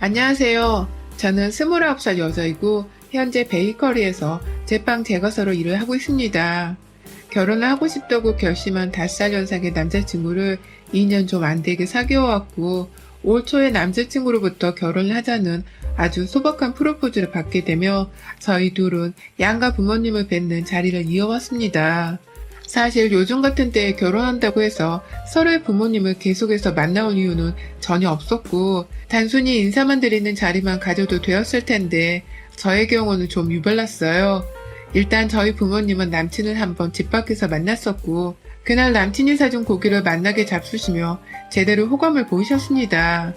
안녕하세요. 저는 29살 여자이고 현재 베이커리에서 제빵 제과사로 일을 하고 있습니다. 결혼을 하고 싶다고 결심한 5살 연상의 남자친구를 2년 좀 안 되게 사귀어왔고 올 초에 남자친구로부터 결혼을 하자는 아주 소박한 프로포즈를 받게 되며 저희 둘은 양가 부모님을 뵙는 자리를 이어왔습니다. 사실 요즘 같은 때에 결혼한다고 해서 서로의 부모님을 계속해서 만나올 이유는 전혀 없었고 단순히 인사만 드리는 자리만 가져도 되었을 텐데 저의 경우는 좀 유별났어요. 일단 저희 부모님은 남친을 한번 집 밖에서 만났었고 그날 남친이 사준 고기를 만나게 잡수시며 제대로 호감을 보이셨습니다.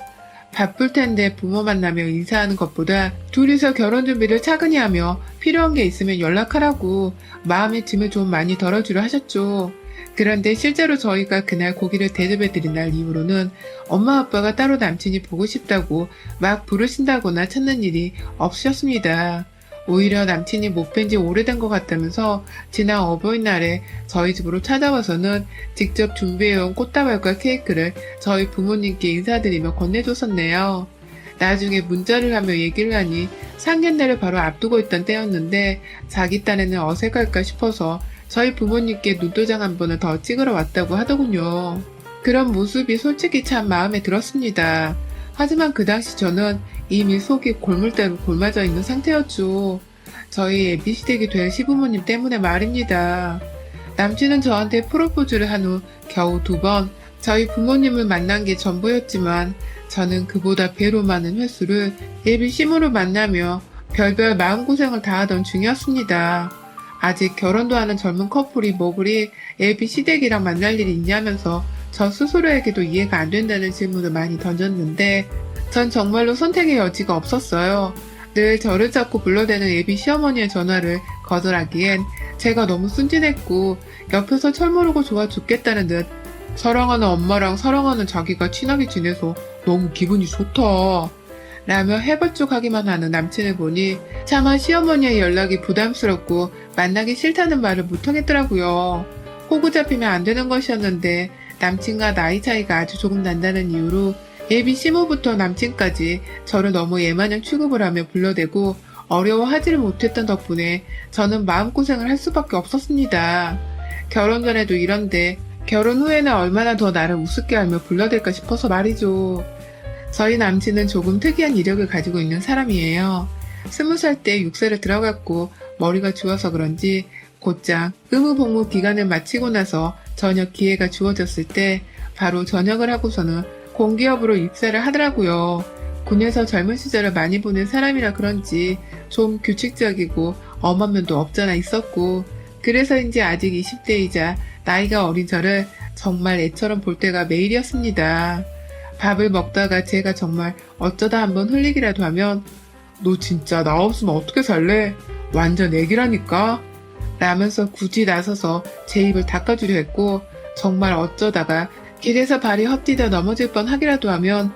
바쁠 텐데 부모 만나며 인사하는 것보다 둘이서 결혼 준비를 차근히 하며 필요한 게 있으면 연락하라고 마음의 짐을 좀 많이 덜어주려 하셨죠. 그런데 실제로 저희가 그날 고기를 대접해드린 날 이후로는 엄마 아빠가 따로 남친이 보고 싶다고 막 부르신다거나 찾는 일이 없으셨습니다. 오히려 남친이 못 뵌 지 오래된 것 같다면서 지난 어버이날에 저희 집으로 찾아와서는 직접 준비해온 꽃다발과 케이크를 저희 부모님께 인사드리며 건네줬었네요. 나중에 문자를 하며 얘기를 하니 상견례를 바로 앞두고 있던 때였는데 자기 딴에는 어색할까 싶어서 저희 부모님께 눈도장 한 번을 더 찍으러 왔다고 하더군요. 그런 모습이 솔직히 참 마음에 들었습니다. 하지만 그 당시 저는 이미 속이 골물대로 골마져 있는 상태였죠. 저희 애비시댁이 될 시부모님 때문에 말입니다. 남친은 저한테 프로포즈를 한 후 겨우 2번 저희 부모님을 만난 게 전부였지만 저는 그보다 배로 많은 횟수를 예비 시부를 만나며 별별 마음고생을 다하던 중이었습니다. 아직 결혼도 하는 젊은 커플이 뭐 그리 예비 시댁이랑 만날 일이 있냐면서 저 스스로에게도 이해가 안 된다는 질문을 많이 던졌는데 전 정말로 선택의 여지가 없었어요. 늘 저를 자꾸 불러대는 예비 시어머니의 전화를 거절하기엔 제가 너무 순진했고 옆에서 철모르고 좋아 죽겠다는 듯 사랑하는 엄마랑 사랑하는 자기가 친하게 지내서 너무 기분이 좋다 라며 해벌쭉하기만 하는 남친을 보니 차마 시어머니의 연락이 부담스럽고 만나기 싫다는 말을 못하겠더라고요. 호구 잡히면 안 되는 것이었는데 남친과 나이 차이가 아주 조금 난다는 이유로 예비 시모부터 남친까지 저를 너무 얘마냥 취급을 하며 불러대고 어려워하지를 못했던 덕분에 저는 마음고생을 할 수밖에 없었습니다. 결혼 전에도 이런데 결혼 후에는 얼마나 더 나를 우습게 알며 불러댈까 싶어서 말이죠. 저희 남친은 조금 특이한 이력을 가지고 있는 사람이에요. 20살 때 6세를 들어갔고 머리가 좋아서 그런지 곧장 의무복무 기간을 마치고 나서 전역 기회가 주어졌을 때 바로 전역을 하고서는 공기업으로 입사를 하더라고요. 군에서 젊은 시절을 많이 보낸 사람이라 그런지 좀 규칙적이고 엄한 면도 없잖아 있었고 그래서인지 아직 20대이자 나이가 어린 저를 정말 애처럼 볼 때가 매일이었습니다. 밥을 먹다가 제가 정말 어쩌다 한번 흘리기라도 하면 너 진짜 나 없으면 어떻게 살래? 완전 애기라니까? 라면서 굳이 나서서 제 입을 닦아주려 했고 정말 어쩌다가 길에서 발이 헛디뎌 넘어질 뻔 하기라도 하면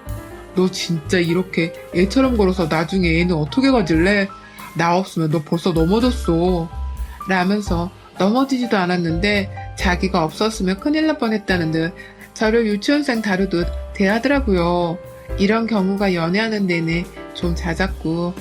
너 진짜 이렇게 애처럼 걸어서 나중에 애는 어떻게 가질래? 나 없으면 너 벌써 넘어졌어. 라면서 넘어지지도 않았는데 자기가 없었으면 큰일 날 뻔했다는 듯 저를 유치원생 다루듯 대하더라고요. 이런 경우가 연애하는 내내 좀 잦았고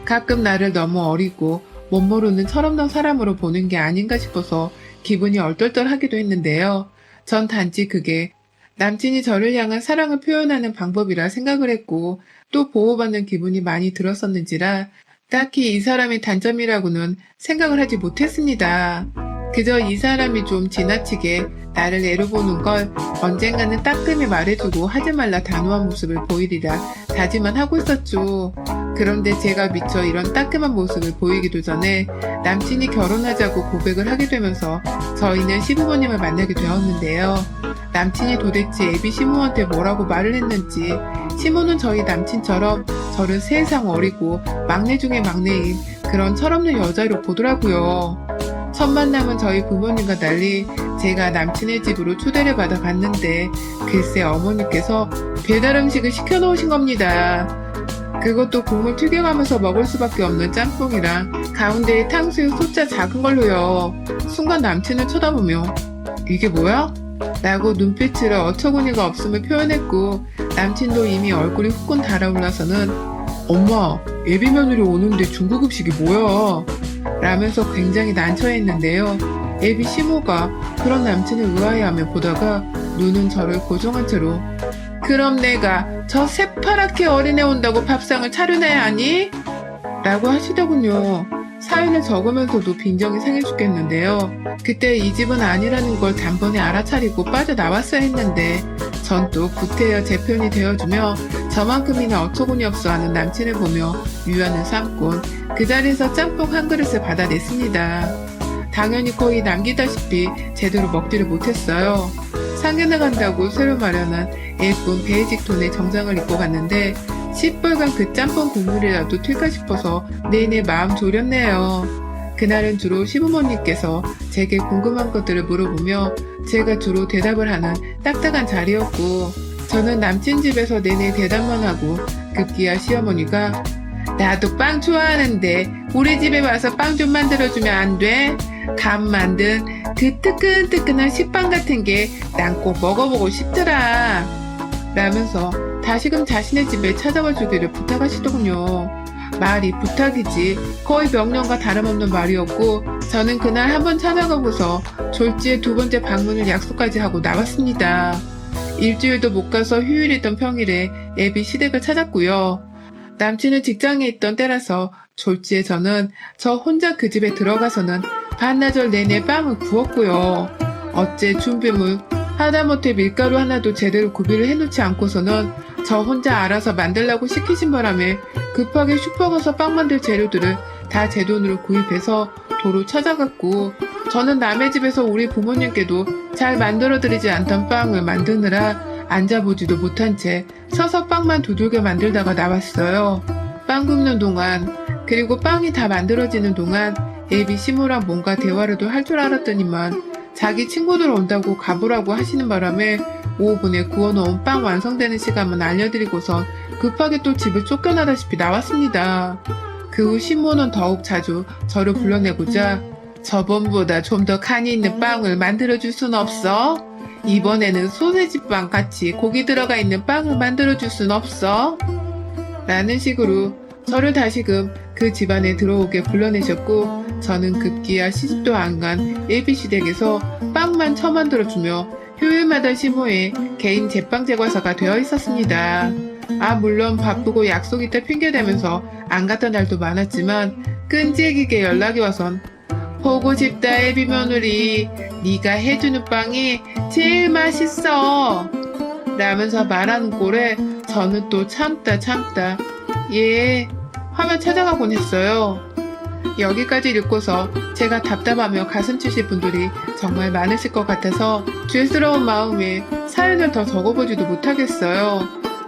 가끔 나를 너무 어리고 못 모르는 철없는 사람으로 보는 게 아닌가 싶어서 기분이 얼떨떨하기도 했는데요. 전 단지 그게 남친이 저를 향한 사랑을 표현하는 방법이라 생각을 했고 또 보호받는 기분이 많이 들었었는지라 딱히 이 사람의 단점이라고는 생각을 하지 못했습니다. 그저 이 사람이 좀 지나치게 나를 애로 보는 걸 언젠가는 따끔히 말해주고 하지 말라 단호한 모습을 보이리라 다짐만 하고 있었죠. 그런데 제가 미처 이런 따끔한 모습을 보이기도 전에 남친이 결혼하자고 고백을 하게 되면서 저희는 시부모님을 만나게 되었는데요. 남친이 도대체 애비 시모한테 뭐라고 말을 했는지 시모는 저희 남친처럼 저를 세상 어리고 막내 중에 막내인 그런 철없는 여자로 보더라고요. 첫 만남은 저희 부모님과 달리 제가 남친의 집으로 초대를 받아 갔는데 글쎄 어머니께서 배달 음식을 시켜놓으신 겁니다. 그것도 국물 튀겨가면서 먹을 수밖에 없는 짬뽕이랑 가운데에 탕수육 소자 작은 걸로요. 순간 남친을 쳐다보며 이게 뭐야? 라고 눈빛으로 어처구니가 없음을 표현했고 남친도 이미 얼굴이 후끈 달아올라서는 엄마, 예비 며느리 오는데 중국 음식이 뭐야? 라면서 굉장히 난처했는데요. 예비 시모가 그런 남친을 의아해하며 보다가 눈은 저를 고정한 채로 그럼 내가 저 새파랗게 어린애 온다고 밥상을 차려놔야 하니? 라고 하시더군요. 사연을 적으면서도 빈정이 상해 죽겠는데요. 그때 이 집은 아니라는 걸 단번에 알아차리고 빠져나왔어야 했는데 전 또 구태여 제 편이 되어주며 저만큼이나 어처구니 없어 하는 남친을 보며 유연을 삼곤 그 자리에서 짬뽕 한 그릇을 받아냈습니다. 당연히 거의 남기다시피 제대로 먹지를 못했어요. 상견례 간다고 새로 마련한 예쁜 베이직 톤의 정장을 입고 갔는데 시뻘건 그 짬뽕 국물이라도 튈까 싶어서 내내 마음 졸였네요. 그날은 주로 시부모님께서 제게 궁금한 것들을 물어보며 제가 주로 대답을 하는 딱딱한 자리였고 저는 남친 집에서 내내 대답만 하고 급기야 시어머니가 나도 빵 좋아하는데 우리 집에 와서 빵 좀 만들어주면 안 돼? 감 만든 그 뜨끈뜨끈한 식빵 같은 게 난 꼭 먹어보고 싶더라 라면서 다시금 자신의 집에 찾아와 주기를 부탁하시더군요. 말이 부탁이지 거의 명령과 다름없는 말이었고 저는 그날 한번 찾아가고서 졸지에 두 번째 방문을 약속까지 하고 나왔습니다. 일주일도 못 가서 휴일이던 평일에 예비 시댁을 찾았고요. 남친은 직장에 있던 때라서 졸지에 저는 저 혼자 그 집에 들어가서는 반나절 내내 빵을 구웠고요. 어째 준비물 하다못해 밀가루 하나도 제대로 구비를 해놓지 않고서는 저 혼자 알아서 만들라고 시키신 바람에 급하게 슈퍼 가서 빵 만들 재료들을 다 제 돈으로 구입해서 도로 찾아갔고 저는 남의 집에서 우리 부모님께도 잘 만들어드리지 않던 빵을 만드느라 앉아보지도 못한 채 서서 빵만 두들겨 만들다가 나왔어요. 빵 굽는 동안 그리고 빵이 다 만들어지는 동안 예비 시모랑 뭔가 대화라도 할 줄 알았더니만 자기 친구들 온다고 가보라고 하시는 바람에 5분에 구워놓은 빵 완성되는 시간만 알려드리고선 급하게 또 집을 쫓겨나다시피 나왔습니다. 그 후 시모는 더욱 자주 저를 불러내고자 저번보다 좀 더 칸이 있는 빵을 만들어줄 순 없어? 이번에는 소세지 빵 같이 고기 들어가 있는 빵을 만들어줄 순 없어? 라는 식으로 저를 다시금 그 집안에 들어오게 불러내셨고 저는 급기야 시집도 안 간 예비시댁에서 빵만 처만들어주며 휴일마다 시모의 개인 제빵 제과사가 되어 있었습니다. 물론 바쁘고 약속 있다 핑계대면서 안 갔던 날도 많았지만 끈질기게 연락이 와선 보고 싶다 예비 며느리 네가 해주는 빵이 제일 맛있어 라면서 말하는 꼴에 저는 또 참다 예 화면 찾아가곤 했어요. 여기까지 읽고서 제가 답답하며 가슴 치실 분들이 정말 많으실 것 같아서 죄스러운 마음에 사연을 더 적어보지도 못하겠어요.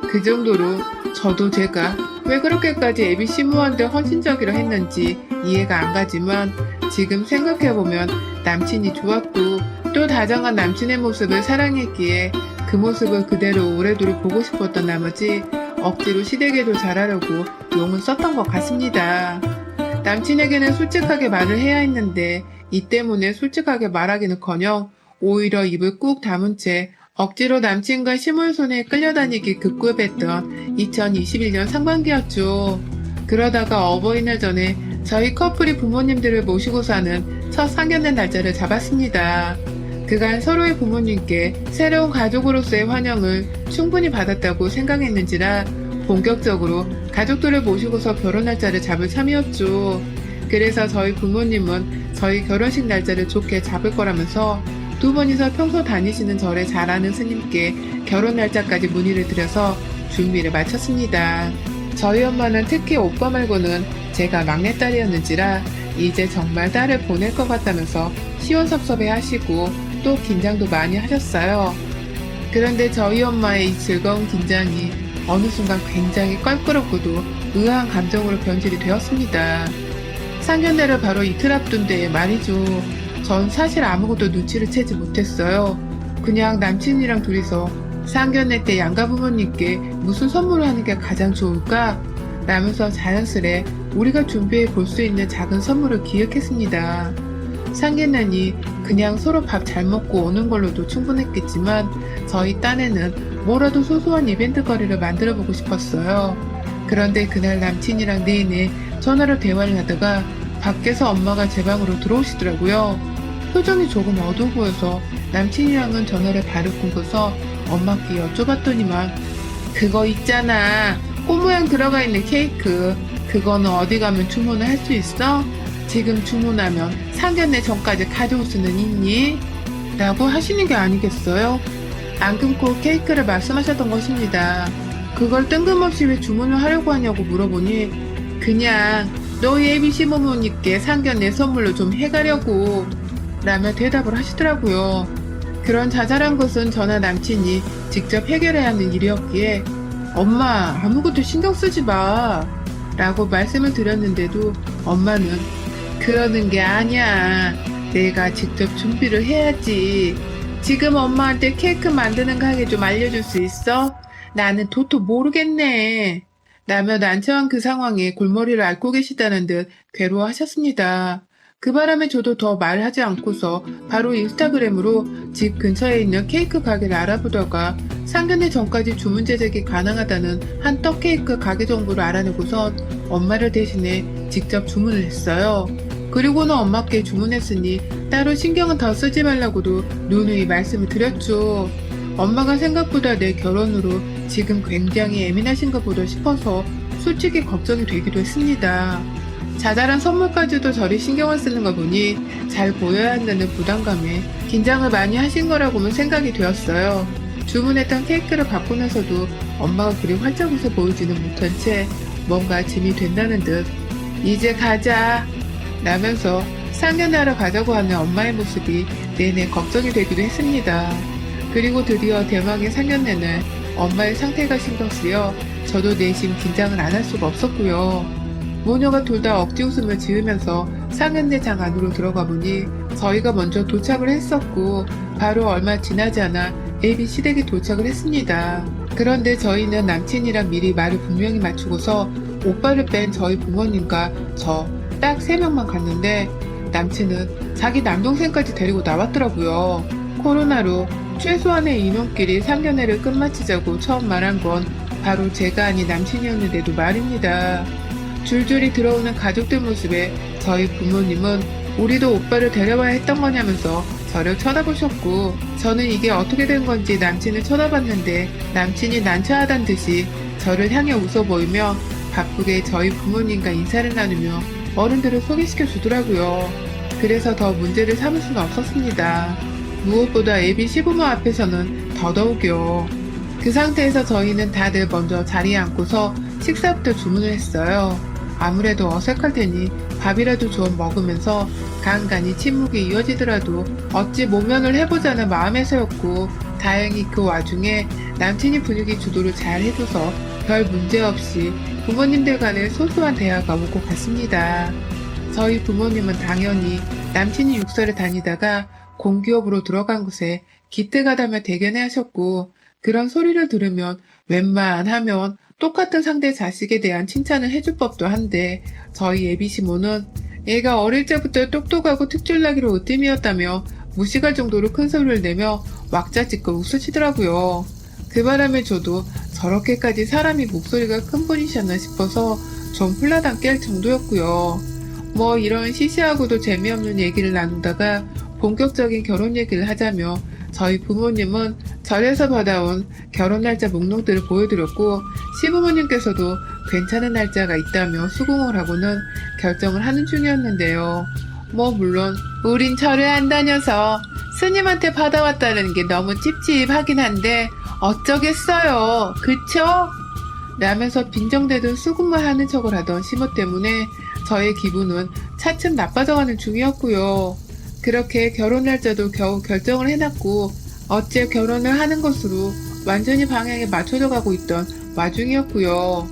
그 정도로 저도 제가 왜 그렇게까지 예비 시모한테 헌신적이라 했는지 이해가 안 가지만 지금 생각해보면 남친이 좋았고 또 다정한 남친의 모습을 사랑했기에 그 모습을 그대로 오래도록 보고 싶었던 나머지 억지로 시댁에도 잘하려고 용을 썼던 것 같습니다. 남친에게는 솔직하게 말을 해야 했는데 이 때문에 솔직하게 말하기는커녕 오히려 입을 꾹 다문 채 억지로 남친과 시몰 손에 끌려다니기 급급했던 2021년 상반기였죠. 그러다가 어버이날 전에 저희 커플이 부모님들을 모시고 사는 첫 상견례 날짜를 잡았습니다. 그간 서로의 부모님께 새로운 가족으로서의 환영을 충분히 받았다고 생각했는지라 본격적으로 가족들을 모시고서 결혼 날짜를 잡을 참이었죠. 그래서 저희 부모님은 저희 결혼식 날짜를 좋게 잡을 거라면서 두 분이서 평소 다니시는 절에 잘 아는 스님께 결혼 날짜까지 문의를 드려서 준비를 마쳤습니다. 저희 엄마는 특히 오빠 말고는 제가 막내딸이었는지라 이제 정말 딸을 보낼 것 같다면서 시원섭섭해 하시고 또 긴장도 많이 하셨어요. 그런데 저희 엄마의 이 즐거운 긴장이 어느 순간 굉장히 껄끄럽고도 의아한 감정으로 변질이 되었습니다. 상견례를 바로 이틀 앞둔 데에 말이죠. 전 사실 아무것도 눈치를 채지 못했어요. 그냥 남친이랑 둘이서 상견례 때 양가 부모님께 무슨 선물을 하는 게 가장 좋을까? 라면서 자연스레 우리가 준비해 볼 수 있는 작은 선물을 기획했습니다. 상견례니 그냥 서로 밥 잘 먹고 오는 걸로도 충분했겠지만 저희 딴에는 뭐라도 소소한 이벤트 거리를 만들어 보고 싶었어요. 그런데 그날 남친이랑 내내 전화로 대화를 하다가 밖에서 엄마가 제 방으로 들어오시더라고요. 표정이 조금 어두워 보여서 남친이랑은 전화를 바로 끊고서 엄마께 여쭤봤더니만 그거 있잖아. 꽃 모양 들어가 있는 케이크. 그거는 어디 가면 주문을 할 수 있어? 지금 주문하면 상견례 전까지 가져올 수는 있니? 라고 하시는 게 아니겠어요? 안 끊고 케이크를 말씀하셨던 것입니다. 그걸 뜬금없이 왜 주문을 하려고 하냐고 물어보니 그냥 너희 애비 시부모님께 상견례 선물로 좀 해가려고 라며 대답을 하시더라고요. 그런 자잘한 것은 저나 남친이 직접 해결해야 하는 일이었기에 엄마 아무것도 신경 쓰지 마 라고 말씀을 드렸는데도 엄마는 그러는 게 아니야. 내가 직접 준비를 해야지. 지금 엄마한테 케이크 만드는 가게 좀 알려줄 수 있어? 나는 도토 모르겠네. 라며 난처한 그 상황에 골머리를 앓고 계시다는 듯 괴로워하셨습니다. 그 바람에 저도 더 말하지 않고서 바로 인스타그램으로 집 근처에 있는 케이크 가게를 알아보다가 상견례 전까지 주문 제작이 가능하다는 한 떡 케이크 가게 정보를 알아내고선 엄마를 대신해 직접 주문을 했어요. 그리고는 엄마께 주문했으니 따로 신경은 더 쓰지 말라고도 누누이 말씀을 드렸죠. 엄마가 생각보다 내 결혼으로 지금 굉장히 예민하신 것보다 싶어서 솔직히 걱정이 되기도 했습니다. 자잘한 선물까지도 저리 신경을 쓰는 거 보니 잘 보여야 한다는 부담감에 긴장을 많이 하신 거라고는 생각이 되었어요. 주문했던 케이크를 받고 나서도 엄마가 그리 활짝 웃어 보이지는 못한 채 뭔가 짐이 된다는 듯 이제 가자 라면서 상견례하러 가자고 하는 엄마의 모습이 내내 걱정이 되기도 했습니다. 그리고 드디어 대망의 상견례는 엄마의 상태가 신경 쓰여 저도 내심 긴장을 안 할 수가 없었고요. 모녀가 둘 다 억지 웃음을 지으면서 상견례장 안으로 들어가 보니 저희가 먼저 도착을 했었고 바로 얼마 지나지 않아 애비 시댁이 도착을 했습니다. 그런데 저희는 남친이랑 미리 말을 분명히 맞추고서 오빠를 뺀 저희 부모님과 저 딱 3명만 갔는데 남친은 자기 남동생까지 데리고 나왔더라고요. 코로나로 최소한의 인원끼리 상견례를 끝마치자고 처음 말한 건 바로 제가 아닌 남친이었는데도 말입니다. 줄줄이 들어오는 가족들 모습에 저희 부모님은 우리도 오빠를 데려와야 했던 거냐면서 저를 쳐다보셨고 저는 이게 어떻게 된 건지 남친을 쳐다봤는데 남친이 난처하단 듯이 저를 향해 웃어 보이며 바쁘게 저희 부모님과 인사를 나누며 어른들을 소개시켜 주더라고요. 그래서 더 문제를 삼을 수는 없었습니다. 무엇보다 애비 시부모 앞에서는 더더욱이요. 그 상태에서 저희는 다들 먼저 자리에 앉고서 식사부터 주문을 했어요. 아무래도 어색할 테니 밥이라도 좀 먹으면서 간간히 침묵이 이어지더라도 어찌 모면을 해보자는 마음에서였고 다행히 그 와중에 남친이 분위기 주도를 잘 해줘서 별 문제 없이 부모님들 간의 소소한 대화가 오고 갔습니다. 저희 부모님은 당연히 남친이 육사를 다니다가 공기업으로 들어간 곳에 기특하다며 대견해 하셨고 그런 소리를 들으면 웬만하면 똑같은 상대 자식에 대한 칭찬을 해줄 법도 한데 저희 예비 시모는 얘가 어릴 적부터 똑똑하고 특출나기로 으뜸이었다며 무식할 정도로 큰 소리를 내며 왁자지껄 웃으시더라고요. 그 바람에 저도 저렇게까지 사람이 목소리가 큰 분이셨나 싶어서 좀 홀라당 깰 정도였고요. 뭐 이런 시시하고도 재미없는 얘기를 나누다가 본격적인 결혼 얘기를 하자며 저희 부모님은 절에서 받아온 결혼 날짜 목록들을 보여드렸고 시부모님께서도 괜찮은 날짜가 있다며 수긍을 하고는 결정을 하는 중이었는데요. 뭐 물론 우린 절에 안 다녀서 스님한테 받아왔다는 게 너무 찝찝하긴 한데 어쩌겠어요. 그쵸? 라면서 빈정대듯 수긍만 하는 척을 하던 시모 때문에 저의 기분은 차츰 나빠져가는 중이었고요. 그렇게 결혼 날짜도 겨우 결정을 해놨고 어째 결혼을 하는 것으로 완전히 방향에 맞춰져 가고 있던 와중이었고요.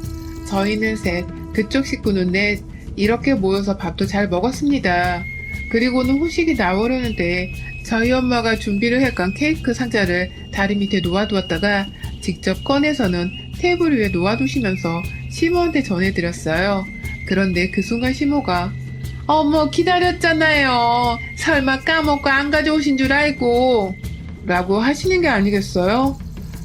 저희는 셋, 그쪽 식구는 넷, 이렇게 모여서 밥도 잘 먹었습니다. 그리고는 후식이 나오려는데 저희 엄마가 준비를 해간 케이크 상자를 다리 밑에 놓아두었다가 직접 꺼내서는 테이블 위에 놓아두시면서 시모한테 전해드렸어요. 그런데 그 순간 시모가 어머 기다렸잖아요. 설마 까먹고 안 가져오신 줄 알고 라고 하시는 게 아니겠어요?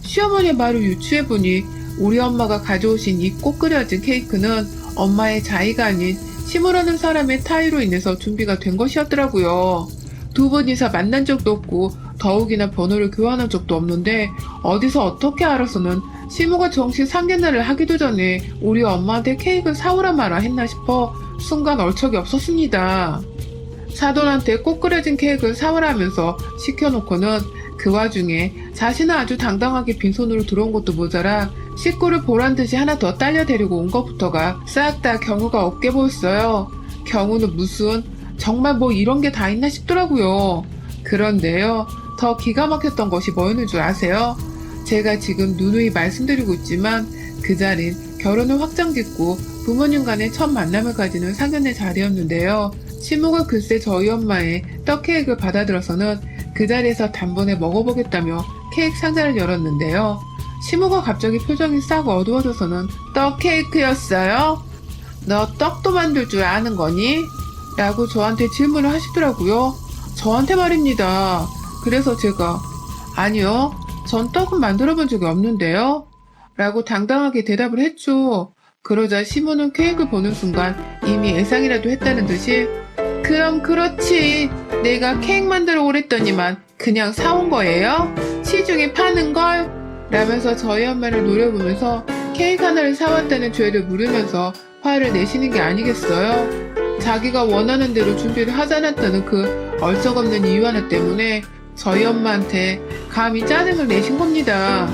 시어머니의 말을 유추해보니 우리 엄마가 가져오신 이 꼭 끓여진 케이크는 엄마의 자의가 아닌 심으라는 사람의 타의로 인해서 준비가 된 것이었더라고요. 두 분이서 만난 적도 없고 더욱이나 번호를 교환한 적도 없는데 어디서 어떻게 알아서는 시무가 정식 상견례를 하기도 전에 우리 엄마한테 케이크를 사오라 마라 했나 싶어 순간 얼척이 없었습니다. 사돈한테 꼭 끓여진 케이크를 사오라면서 시켜놓고는 그 와중에 자신은 아주 당당하게 빈손으로 들어온 것도 모자라 식구를 보란듯이 하나 더 딸려 데리고 온 것부터가 싹 다 경우가 없게 보였어요. 경우는 무슨 정말 뭐 이런 게 다 있나 싶더라고요. 그런데요, 더 기가 막혔던 것이 뭐였는 줄 아세요? 제가 지금 누누이 말씀드리고 있지만 그 자린 결혼을 확정짓고 부모님 간의 첫 만남을 가지는 상견례 자리였는데요. 시무가 글쎄 저희 엄마의 떡 케이크를 받아들어서는 그 자리에서 단번에 먹어보겠다며 케이크 상자를 열었는데요. 시무가 갑자기 표정이 싹 어두워져서는 떡 케이크였어요? 너 떡도 만들 줄 아는 거니? 라고 저한테 질문을 하시더라고요. 저한테 말입니다. 그래서 제가 아니요, 전 떡은 만들어 본 적이 없는데요? 라고 당당하게 대답을 했죠. 그러자 시무는 케이크를 보는 순간 이미 예상이라도 했다는 듯이 그럼 그렇지. 내가 케이크 만들어 오랬더니만 그냥 사온 거예요? 시중에 파는 걸? 라면서 저희 엄마를 노려보면서 케이크 하나를 사왔다는 죄를 물으면서 화를 내시는 게 아니겠어요? 자기가 원하는 대로 준비를 하지 않았다는 그 얼썩없는 이유 하나 때문에 저희 엄마한테 감히 짜증을 내신 겁니다.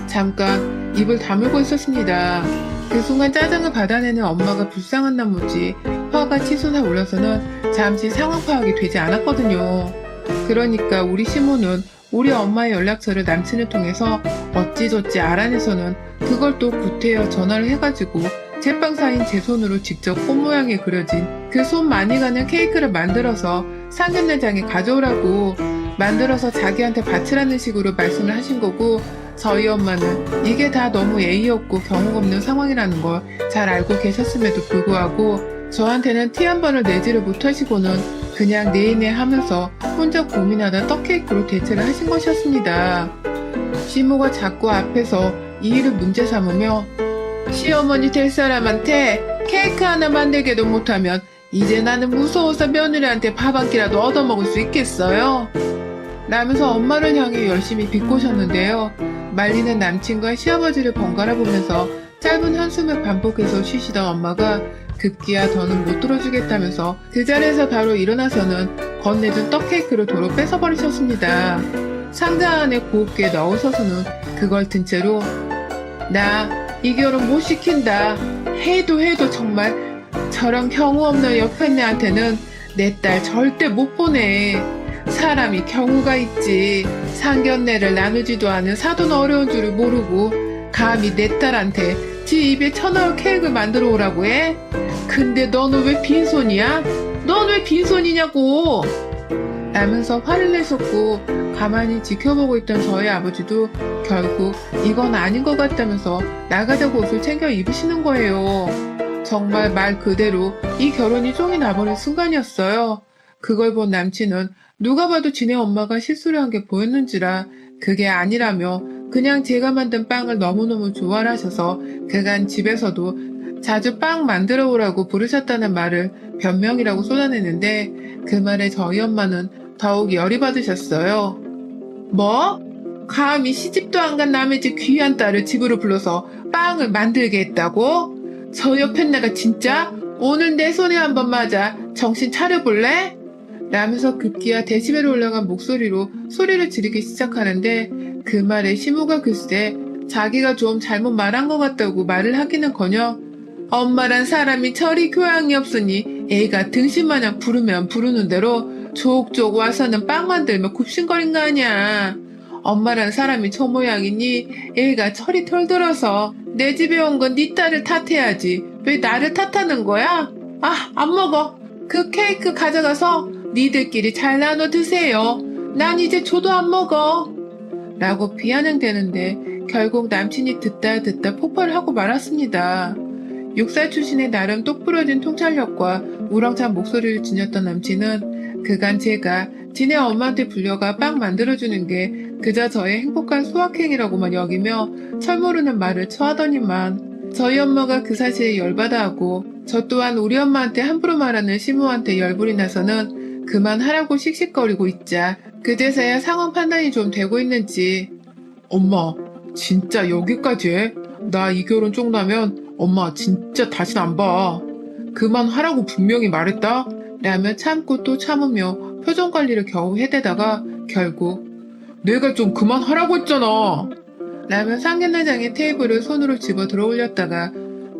잠깐 입을 다물고 있었습니다. 그 순간 짜증을 받아내는 엄마가 불쌍한 나머지 화가 치솟아 올라서는 잠시 상황 파악이 되지 않았거든요. 그러니까 우리 시모는 우리 엄마의 연락처를 남친을 통해서 어찌저찌 알아내서는 그걸 또 구태여 전화를 해가지고 제빵사인 제 손으로 직접 꽃 모양에 그려진 그 손 많이 가는 케이크를 만들어서 상견례장에 가져오라고 만들어서 자기한테 바치라는 식으로 말씀을 하신 거고, 저희 엄마는 이게 다 너무 예의 없고 경험 없는 상황이라는 걸 잘 알고 계셨음에도 불구하고 저한테는 티 한 번을 내지를 못하시고는 그냥 네이네 하면서 혼자 고민하다 떡케이크로 대체를 하신 것이었습니다. 시모가 자꾸 앞에서 이 일을 문제 삼으며 시어머니 될 사람한테 케이크 하나 만들게도 못하면 이제 나는 무서워서 며느리한테 밥 한 끼라도 얻어먹을 수 있겠어요? 라면서 엄마를 향해 열심히 비꼬셨는데요. 말리는 남친과 시아버지를 번갈아 보면서 짧은 한숨을 반복해서 쉬시던 엄마가 급기야 더는 못 들어주겠다면서 그 자리에서 바로 일어나서는 건네준 떡케이크를 도로 뺏어버리셨습니다. 상자 안에 곱게 넣으셔서는 그걸 든 채로 나 이 결혼 못 시킨다. 해도 정말 저런 경우 없는 옆편네한테는 내 딸 절대 못 보내. 사람이 경우가 있지. 상견례를 나누지도 않은 사돈 어려운 줄을 모르고 감히 내 딸한테 지 입에 쳐넣을 케이크를 만들어 오라고 해? 근데 너는 왜 빈손이야? 넌 왜 빈손이냐고! 라면서 화를 내셨고 가만히 지켜보고 있던 저희 아버지도 결국 이건 아닌 것 같다면서 나가자고 옷을 챙겨 입으시는 거예요. 정말 말 그대로 이 결혼이 쫑이 나버린 순간이었어요. 그걸 본 남친은 누가 봐도 지네 엄마가 실수를 한 게 보였는지라 그게 아니라며 그냥 제가 만든 빵을 너무너무 좋아를 하셔서 그간 집에서도 자주 빵 만들어 오라고 부르셨다는 말을 변명이라고 쏟아내는데 그 말에 저희 엄마는 더욱 열이 받으셨어요. 뭐? 감히 시집도 안 간 남의 집 귀한 딸을 집으로 불러서 빵을 만들게 했다고? 저 옆엔 내가 진짜 오늘 내 손에 한번 맞아 정신 차려볼래? 라면서 급기야 데시벨이 올라간 목소리로 소리를 지르기 시작하는데 그 말에 시무가 글쎄 자기가 좀 잘못 말한 것 같다고 말을 하기는커녕 엄마란 사람이 저리 교양이 없으니 애가 등신마냥 부르면 부르는 대로 족족 와서는 빵 만들며 굽신거린 거 아냐. 엄마란 사람이 저 모양이니 애가 철이 털들어서 내 집에 온 건 네 딸을 탓해야지 왜 나를 탓하는 거야? 아, 안 먹어. 그 케이크 가져가서 니들끼리 잘 나눠 드세요. 난 이제 줘도 안 먹어. 라고 비아냥대는데 결국 남친이 듣다 폭발을 하고 말았습니다. 6살 출신의 나름 똑부러진 통찰력과 우렁찬 목소리를 지녔던 남친은 그간 제가 지네 엄마한테 불려가 빵 만들어주는 게 그저 저의 행복한 소확행이라고만 여기며 철모르는 말을 처하더니만 저희 엄마가 그 사실에 열받아 하고 저 또한 우리 엄마한테 함부로 말하는 시모한테 열불이 나서는 그만하라고 씩씩거리고 있자 그제서야 상황 판단이 좀 되고 있는지 엄마 진짜 여기까지 해? 나 이 결혼 쪽나면 엄마 진짜 다신 안 봐. 그만하라고 분명히 말했다? 라며 참고 또 참으며 표정 관리를 겨우 해대다가 결국 내가 좀 그만하라고 했잖아. 라며 상견례장의 테이블을 손으로 집어 들어 올렸다가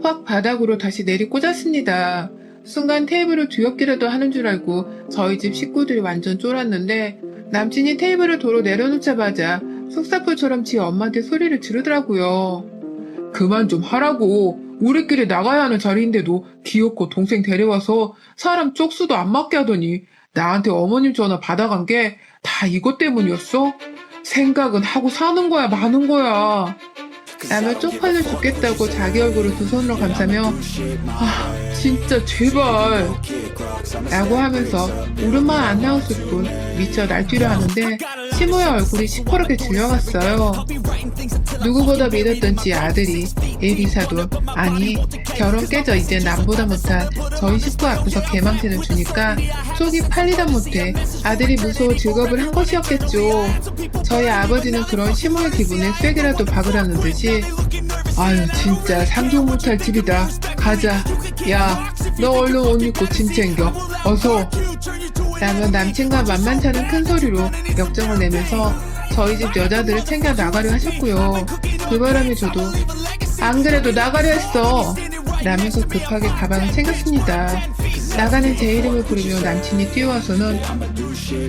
확 바닥으로 다시 내리 꽂았습니다. 순간 테이블을 뒤엎기라도 하는 줄 알고 저희 집 식구들이 완전 쫄았는데 남친이 테이블을 도로 내려놓자마자 속사포처럼 지 엄마한테 소리를 지르더라고요. 그만 좀 하라고. 우리끼리 나가야 하는 자리인데도 귀엽고 동생 데려와서 사람 쪽수도 안 맞게 하더니 나한테 어머님 전화 받아간 게 다 이것 때문이었어? 생각은 하고 사는 거야 마는 거야. 라며 쪽팔려 죽겠다고 자기 얼굴을 두 손으로 감싸며 진짜 제발 라고 하면서 울음만 안 나왔을 뿐 미쳐 날뛰려 하는데 시모의 얼굴이 시퍼렇게 질려갔어요. 누구보다 믿었던 지 아들이 예리사돈 아니 결혼 깨져 이제 남보다 못한 저희 식구 앞에서 개망신을 주니까 속이 팔리다 못해 아들이 무서워 직업을 한 것이었겠죠. 저희 아버지는 그런 시모의 기분에 쐐기라도 박으라는 듯이 아유 진짜 상종 못할 집이다. 가자. 야 너 얼른 옷 입고 짐 챙겨. 어서. 라며 남친과 만만치 않은 큰 소리로 역정을 내면서 저희 집 여자들을 챙겨 나가려 하셨고요. 그 바람에 저도 안 그래도 나가려 했어 라면서 급하게 가방을 챙겼습니다. 나가는 제 이름을 부르며 남친이 뛰어와서는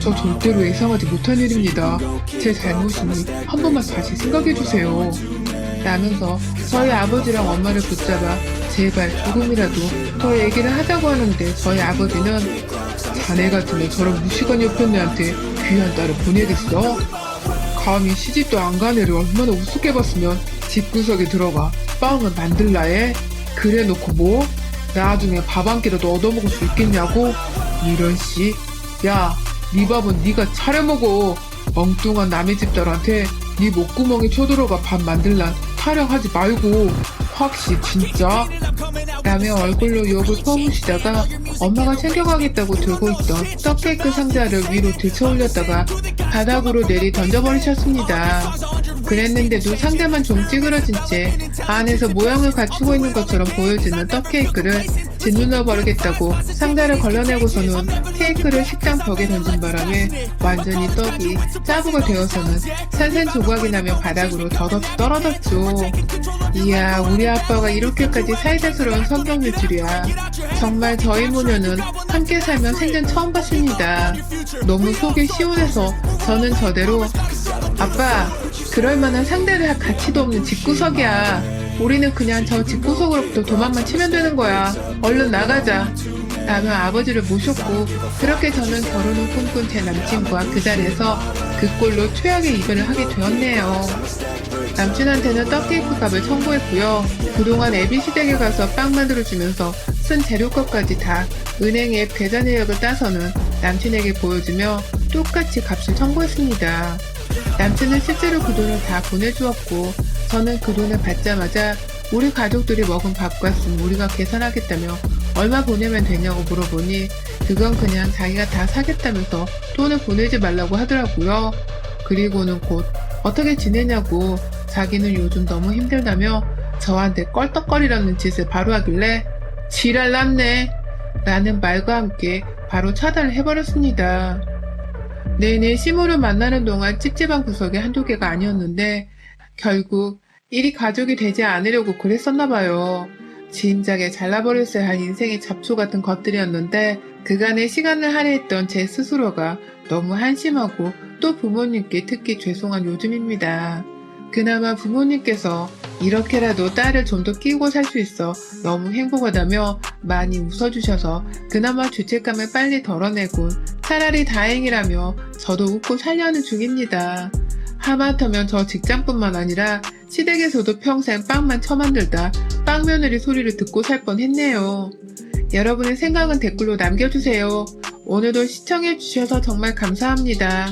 저 절대로 예상하지 못한 일입니다. 제 잘못이니 한 번만 다시 생각해주세요 라면서 저희 아버지랑 엄마를 붙잡아 제발 조금이라도 더 얘기를 하자고 하는데 저희 아버지는 자네 같으면 저런 무시간 옆에 애한테 귀한 딸을 보내겠어? 감히 시집도 안 간 애를 얼마나 우습게 봤으면 집구석에 들어가 빵을 만들라 해? 그래 놓고 뭐? 나중에 밥 한 끼라도 얻어먹을 수 있겠냐고? 이런 씨. 야, 네 밥은 네가 차려 먹어. 엉뚱한 남의 집딸한테 네 목구멍에 쳐들어가 밥 만들란 타령하지 말고. 확시 진짜? 라며 얼굴로 욕을 퍼부시다가 엄마가 챙겨가겠다고 들고 있던 떡케이크 상자를 위로 들쳐올렸다가 바닥으로 내리 던져버리셨습니다. 그랬는데도 상자만 좀 찌그러진 채 안에서 모양을 갖추고 있는 것처럼 보여지는 떡케이크를 짓눌러 버리겠다고 상자를 걸러내고서는 케이크를 식당 벽에 던진 바람에 완전히 떡이 짜부가 되어서는 산산 조각이 나며 바닥으로 덧없이 떨어졌죠. 이야 우리 아빠가 이렇게까지 사이다스러운 성격일 줄이야. 정말 저희 모녀는 함께 살면 생전 처음 봤습니다. 너무 속이 시원해서 저는 저대로 아빠 그럴만한 상대를 할 가치도 없는 집구석이야. 우리는 그냥 저 집구석으로부터 도망만 치면 되는 거야. 얼른 나가자 라며 아버지를 모셨고 그렇게 저는 결혼을 꿈꾼 제 남친과 그 자리에서 그 꼴로 최악의 이별을 하게 되었네요. 남친한테는 떡케이크 값을 청구했고요. 그동안 애비시댁에 가서 빵 만들어주면서 쓴 재료값까지 다 은행 앱 계좌 내역을 따서는 남친에게 보여주며 똑같이 값을 청구했습니다. 남친은 실제로 그 돈을 다 보내주었고 저는 그 돈을 받자마자 우리 가족들이 먹은 밥값은 우리가 계산하겠다며 얼마 보내면 되냐고 물어보니 그건 그냥 자기가 다 사겠다면서 돈을 보내지 말라고 하더라고요. 그리고는 곧 어떻게 지내냐고 자기는 요즘 너무 힘들다며 저한테 껄떡거리라는 짓을 바로 하길래 지랄 났네 라는 말과 함께 바로 차단을 해버렸습니다. 내내 시모를 만나는 동안 찝찝한 구석이 한두 개가 아니었는데 결국 일이 가족이 되지 않으려고 그랬었나봐요. 진작에 잘라버렸어야 할 인생의 잡초 같은 것들이었는데 그간의 시간을 할애했던 제 스스로가 너무 한심하고 또 부모님께 특히 죄송한 요즘입니다. 그나마 부모님께서 이렇게라도 딸을 좀 더 끼우고 살 수 있어 너무 행복하다며 많이 웃어주셔서 그나마 죄책감을 빨리 덜어내곤 차라리 다행이라며 저도 웃고 살려는 중입니다. 하마터면 저 직장뿐만 아니라 시댁에서도 평생 빵만 처만들다 빵며느리 소리를 듣고 살 뻔했네요. 여러분의 생각은 댓글로 남겨주세요. 오늘도 시청해주셔서 정말 감사합니다.